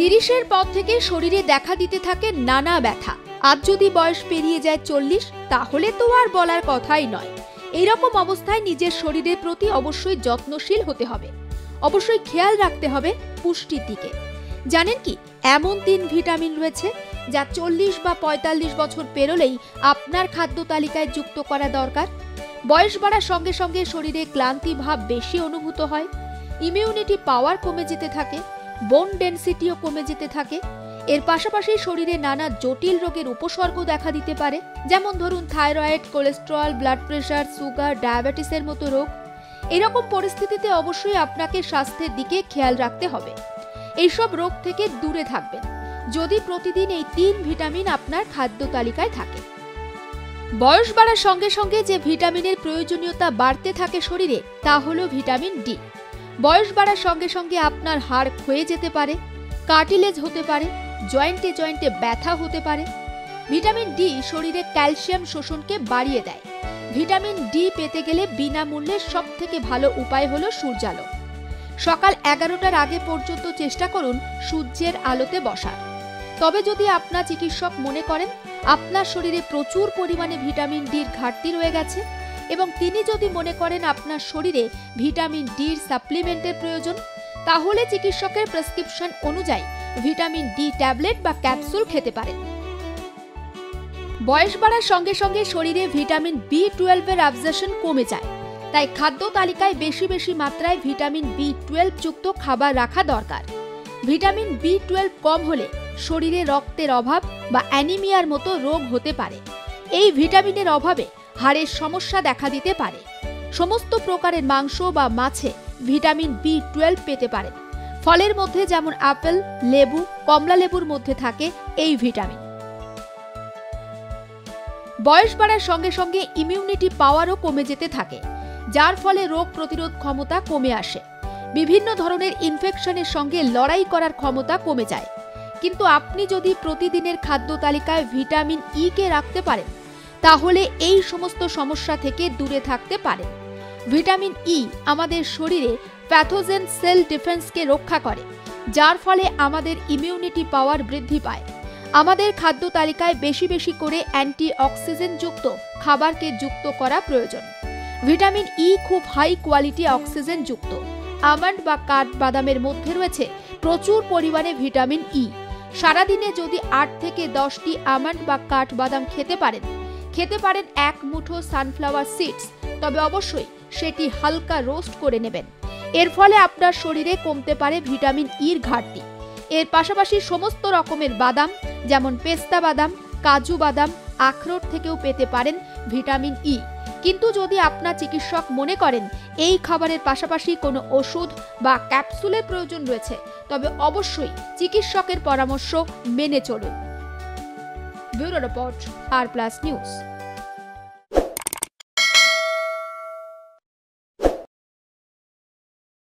30-এর পর থেকে শরীরে দেখা দিতে থাকে নানা ব্যথা। আজ যদি বয়স পেরিয়ে যায় 40, তাহলে তো আর বলার কথাই নয়। এইরকম অবস্থায় নিজের শরীরের প্রতি অবশ্যই যত্নশীল হতে হবে। অবশ্যই খেয়াল রাখতে হবে পুষ্টির দিকে। জানেন কি, এমন 3 ভিটামিন রয়েছে যা 40 বা 45 বছর পেরোলেই আপনার খাদ্য তালিকায় যুক্ত করা দরকার। বয়স বাড়ার সঙ্গে সঙ্গে শরীরে ক্লান্তি ভাব বেশি অনুভূত হয়, ইমিউনিটি পাওয়ার কমে যেতে থাকে, বোন ডেনসিটিও কমে যেতে থাকে। এর পাশাপাশি শরীরে নানা জটিল রোগের উপসর্গ দেখা দিতে পারে, যেমন ধরুন thyroid, cholesterol, blood pressure, sugar, ডায়াবেটিসের মতো রোগ। এরকম পরিস্থিতিতে অবশ্যই আপনাকে স্বাস্থ্যের দিকে খেয়াল রাখতে হবে। এইসব রোগ থেকে দূরে থাকবেন যদি প্রতিদিন এই 3 ভিটামিন আপনার খাদ্য তালিকায় থাকে। বয়স বাড়ার সঙ্গে সঙ্গে যে ভিটামিনের প্রয়োজনীয়তা বাড়তে থাকে শরীরে, তা হলো ভিটামিন ডি। বয়স বাড়ার সঙ্গে সঙ্গে আপনার হাড় ক্ষয়ে যেতে পারে, কার্টিলেজ হতে পারে, জয়েন্টে জয়েন্টে ব্যথা হতে পারে। ভিটামিন ডি শরীরে ক্যালসিয়াম শোষণকে বাড়িয়ে দেয়। ভিটামিন ডি পেতে গেলে বিনামূল্যে সবথেকে ভালো উপায় হলো সূর্যালো। সকাল 11টার আগে পর্যন্ত চেষ্টা করুন সূর্যের আলোতে বসার। তবে যদি আপনার চিকিৎসক মনে করেন আপনার শরীরে প্রচুর পরিমাণে ভিটামিন ডির ঘাটতি রয়ে গেছে এবং তিনি যদি মনে করেন আপনার শরীরে ভিটামিন ডির সাপ্লিমেন্টের প্রয়োজন, তাহলে চিকিৎসকের প্রেসক্রিপশন অনুযায়ী ভিটামিন ডি ট্যাবলেট বা ক্যাপসুল খেতে পারেন। বয়স বাড়ার সঙ্গে সঙ্গে শরীরে ভিটামিন B12 এর অ্যাবজর্পশন কমে যায়। তাই খাদ্য তালিকায় বেশি বেশি মাত্রায় ভিটামিন B12 যুক্ত খাবার রাখা দরকার। ভিটামিন B12 কম হলে শরীরে রক্তের অভাব বা অ্যানিমিয়ার মতো রোগ হতে পারে। এই ভিটামিনের অভাবে হাড়ের সমস্যা দেখা দিতে পারে। সমস্ত প্রকারের মাংস বা মাছে ভিটামিন B12 পেতে পারেন। ফলের মধ্যে যেমন আপেল, লেবু, কমলা লেবুর মধ্যে থাকে এই ভিটামিন। বয়স বাড়ার সঙ্গে সঙ্গে ইমিউনিটি পাওয়ারও কমে যেতে থাকে, যার ফলে রোগ প্রতিরোধ ক্ষমতা কমে আসে। বিভিন্ন ধরনের ইনফেকশনের সঙ্গে লড়াই করার ক্ষমতা কমে যায়। কিন্তু আপনি যদি প্রতিদিনের খাদ্য তালিকায় ভিটামিন ই কে রাখতে পারেন, তাহলে এই সমস্ত সমস্যা থেকে দূরে থাকতে পারেন। ভিটামিন ই আমাদের শরীরে প্যাথোজেন সেল ডিফেন্সকে রক্ষা করে, যার ফলে আমাদের ইমিউনিটি পাওয়ার বৃদ্ধি পায়। আমাদের খাদ্য তালিকায় বেশি বেশি করে অ্যান্টিঅক্সিডেন্ট যুক্ত খাবারকে যুক্ত করা প্রয়োজন। ভিটামিন ই খুব হাই কোয়ালিটি অক্সিজেন যুক্ত। আমন্ড বা কাঠবাদামের মধ্যে রয়েছে প্রচুর পরিমাণে ভিটামিন ই। সারাদিনে যদি 8 থেকে 10টি আমন্ড বা কাঠবাদাম খেতে পারেন 1 মুঠো সানফ্লাওয়ার সিডস, তবে অবশ্যই সেটি হালকা রোস্ট করে নেবেন। এর ফলে আপনার শরীরে কমতে পারে ভিটামিন ইর ঘাটতি। এর পাশাপাশি সমস্ত রকমের বাদাম, যেমন পেস্তা বাদাম, কাজু বাদাম, আখরোট থেকেও পেতে পারেন ভিটামিন ই। কিন্তু যদি আপনার চিকিৎসক মনে করেন এই খাবারের পাশাপাশি কোনো ওষুধ বা ক্যাপসুলের প্রয়োজন রয়েছে, তবে অবশ্যই চিকিৎসকের পরামর্শ মেনে চলুন। ব্যুরো রিপোর্ট, আর প্লাস নিউজ।